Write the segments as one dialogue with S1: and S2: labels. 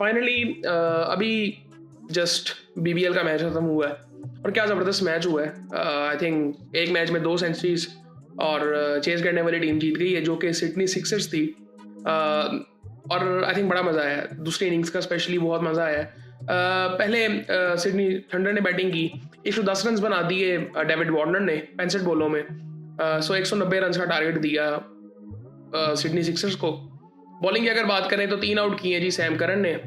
S1: Finally अभी just BBL का match खत्म हुआ है और क्या ज़बरदस्त मैच हुआ है। आई थिंक एक मैच में 2 सेंचुरीज और चेस करने वाली टीम जीत गई है जो कि सिडनी सिक्सर्स थी। और आई थिंक बड़ा मज़ा आया, दूसरी इनिंग्स का स्पेशली बहुत मज़ा आया। पहले सिडनी थंडर ने बैटिंग की, 110 रन बना दिए डेविड वार्नर ने 65 बॉलों में। सो 190 रन का टारगेट दिया सिडनी सिक्सर्स को। बॉलिंग की अगर बात करें तो 3 आउट किए जी सैम करन ने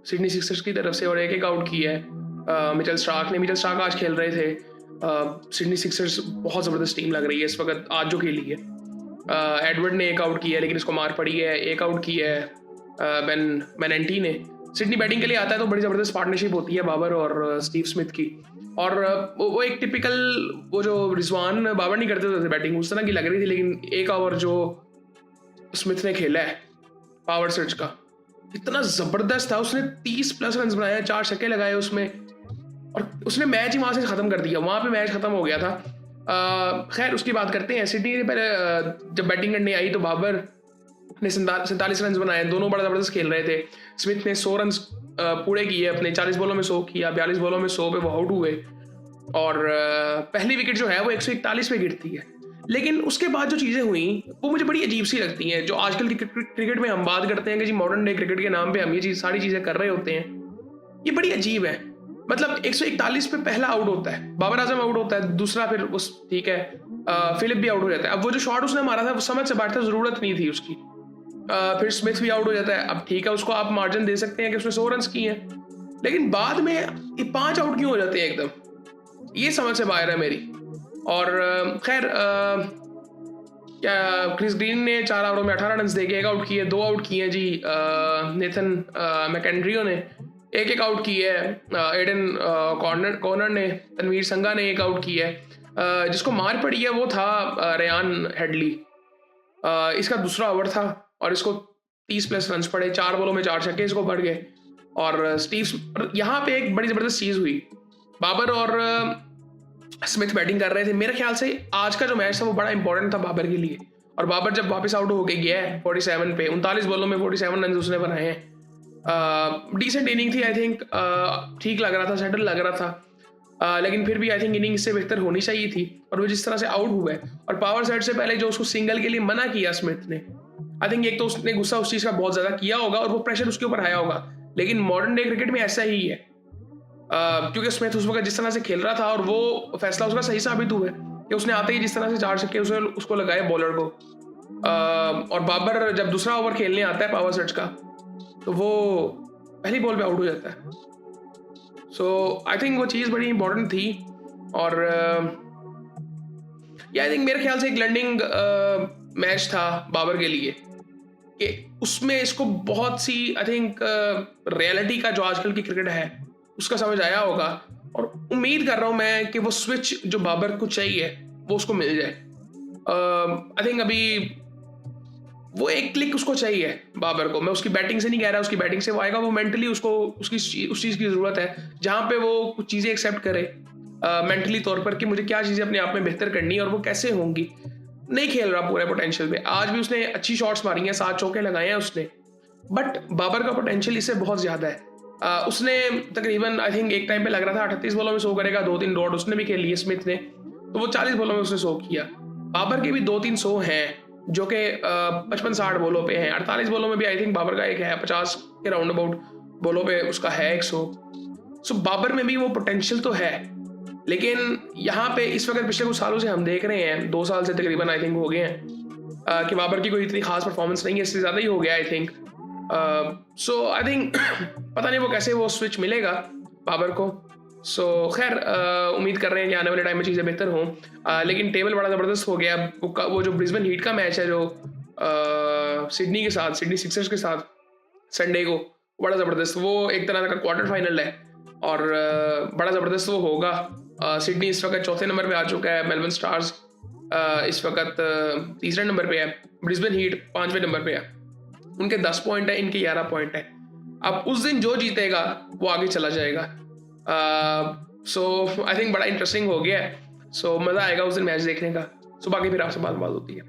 S1: सिडनी सिक्सर्स की तरफ से और एक आउट किया है मिचेल स्टार्क ने। मिचेल स्टार्क आज खेल रहे थे। सिडनी सिक्सर्स बहुत ज़बरदस्त टीम लग रही है इस वक्त आज जो खेली है। एडवर्ड ने 1 आउट किया है लेकिन इसको मार पड़ी है। 1 आउट किया है बेन मेनेंटी ने। सिडनी बैटिंग के लिए आता है तो बड़ी ज़बरदस्त पार्टनरशिप होती है बाबर और स्टीव स्मिथ की। और वो एक टिपिकल वो जो रिजवान बाबर नहीं करते थे बैटिंग उस तरह की लग रही थी, लेकिन 1 ओवर जो स्मिथ ने खेला है पावर सर्च का इतना ज़बरदस्त था। उसने 30+ रन बनाए, 4 छक्के लगाए उसमें और उसने मैच ही वहाँ से ख़त्म कर दिया। वहाँ पे मैच ख़त्म हो गया था। खैर उसकी बात करते हैं। सिडनी ने पहले जब बैटिंग करने आई तो बाबर ने 47 रन बनाए, दोनों बड़ा ज़बरदस्त खेल रहे थे। स्मिथ ने 100 रन पूरे किए अपने, 40 बॉलों में 100 किया, 42 बॉलों में 100 पे वो आउट हुए और पहली विकेट जो है वो 141 पे गिरती है। लेकिन उसके बाद जो चीज़ें हुई वो मुझे बड़ी अजीब सी लगती हैं। जो आजकल की क्रिकेट में हम बात करते हैं कि जी मॉडर्न डे क्रिकेट के नाम पे हम ये सारी चीज़ें कर रहे होते हैं, ये बड़ी अजीब है। मतलब 141 पे पहला आउट होता है, बाबर आजम आउट होता है, दूसरा फिर उस ठीक है फिलिप भी आउट हो जाता है। अब वो जो शॉट उसने मारा था वो समझ से बाहर था, ज़रूरत नहीं थी उसकी। फिर स्मिथ भी आउट हो जाता है। अब ठीक है उसको आप मार्जिन दे सकते हैं कि उसने 100 रन किए हैं, लेकिन बाद में ये 5 आउट क्यों हो जाते हैं एकदम, ये समझ से बाहर है मेरी। और खैर क्या क्रिस ग्रीन ने 4 ओवरों में 18 रन देके 1 आउट किए, 2 आउट किए जी नेथन मैकेंड्रियो ने, एक आउट किया है एडन कॉर्नर ने, तनवीर संगा ने 1 आउट किया है। जिसको मार पड़ी है वो था रेयान हेडली। इसका दूसरा ओवर था और इसको 30+ रन पड़े, 4 बॉलों में 4 छक्के इसको पड़ गए। और स्टीव यहाँ पे एक बड़ी ज़बरदस्त चीज़ हुई, बाबर और स्मिथ बैटिंग कर रहे थे। मेरे ख्याल से आज का जो मैच था वो बड़ा इंपॉर्टेंट था बाबर के लिए। और बाबर जब वापस आउट होके गया है 47 पे, 39 बॉलों में 47 रन उसने बनाए हैं। डिसेंट इनिंग थी आई थिंक, ठीक लग रहा था, सेटल लग रहा था। लेकिन फिर भी आई थिंक इनिंग इससे बेहतर होनी चाहिए थी। और वो जिस तरह से आउट हुआ है और पावर सेट से पहले जो उसको सिंगल के लिए मना किया स्मिथ ने, आई थिंक एक तो उसने गुस्सा उस चीज़ का बहुत ज़्यादा किया होगा और वो प्रेशर उसके ऊपर आया होगा। लेकिन मॉडर्न डे क्रिकेट में ऐसा ही है, क्योंकि स्मिथ उस वक्त जिस तरह से खेल रहा था और वो फैसला उसका सही साबित हुआ है कि उसने आते ही जिस तरह से 4 छक्के उसको लगाए बॉलर को। और बाबर जब दूसरा ओवर खेलने आता है पावर सेट्स का तो वो पहली बॉल पे आउट हो जाता है। सो आई थिंक वो चीज़ बड़ी इंपॉर्टेंट थी। और ये आई थिंक मेरे ख्याल से एक लर्निंग मैच था बाबर के लिए कि उसमें इसको बहुत सी आई थिंक रियलिटी का जो आजकल की क्रिकेट है उसका समझ आया होगा। और उम्मीद कर रहा हूँ मैं कि वो स्विच जो बाबर को चाहिए वो उसको मिल जाए। आई थिंक अभी वो एक क्लिक उसको चाहिए बाबर को। मैं उसकी बैटिंग से नहीं कह रहा, उसकी बैटिंग से वो आएगा, वो मेंटली उसको उस चीज़ की ज़रूरत है जहाँ पे वो कुछ चीज़ें एक्सेप्ट करे मेंटली तौर पर कि मुझे क्या चीज़ें अपने आप में बेहतर करनी है और वो कैसे होंगी। नहीं खेल रहा पूरे पोटेंशियल पे। आज भी उसने अच्छी शॉट्स मारी हैं, 7 चौके लगाए हैं उसने, बट बाबर का पोटेंशियल इससे बहुत ज़्यादा है। उसने तकरीबन आई थिंक एक टाइम पे लग रहा था 38 बॉलों में 100 करेगा, 2-3 डॉट उसने भी खेल लिए स्मिथ ने, तो वो 40 बॉलों में उसने 100 किया। बाबर के भी 2-3 100 हैं जो कि 55-60 बॉलों पे हैं। 48 बॉलों में भी आई थिंक बाबर का एक है, 50 के राउंड अबाउट बॉलों पे उसका है 100। सो बाबर में भी वो पोटेंशियल तो है, लेकिन यहाँ पे इस वक्त पिछले कुछ सालों से हम देख रहे हैं, 2 साल से तकरीबन आई थिंक हो गए हैं कि बाबर की कोई इतनी खास परफॉर्मेंस नहीं है, इससे ज़्यादा ही हो गया I think. So I think पता नहीं वो कैसे वो स्विच मिलेगा बाबर को। सो खैर उम्मीद कर रहे हैं कि आने वाले टाइम में चीज़ें बेहतर हों। लेकिन टेबल बड़ा ज़बरदस्त हो गया। वो जो ब्रिस्बेन हीट का मैच है जो सिडनी के साथ, सिडनी सिक्सर्स के साथ संडे को, बड़ा ज़बरदस्त, वो एक तरह का क्वार्टर फाइनल है और बड़ा ज़बरदस्त वो होगा। सिडनी इस वक्त 4थे नंबर पे आ चुका है, मेलबर्न स्टार्स इस वक्त 3रे नंबर पे है, ब्रिस्बेन हीट 5वें नंबर पे है। उनके 10 पॉइंट है, इनके 11 पॉइंट है। अब उस दिन जो जीतेगा वो आगे चला जाएगा। सो आई थिंक बड़ा इंटरेस्टिंग हो गया है। सो मज़ा आएगा उस दिन मैच देखने का। सो बाकी फिर आपसे बात होती है।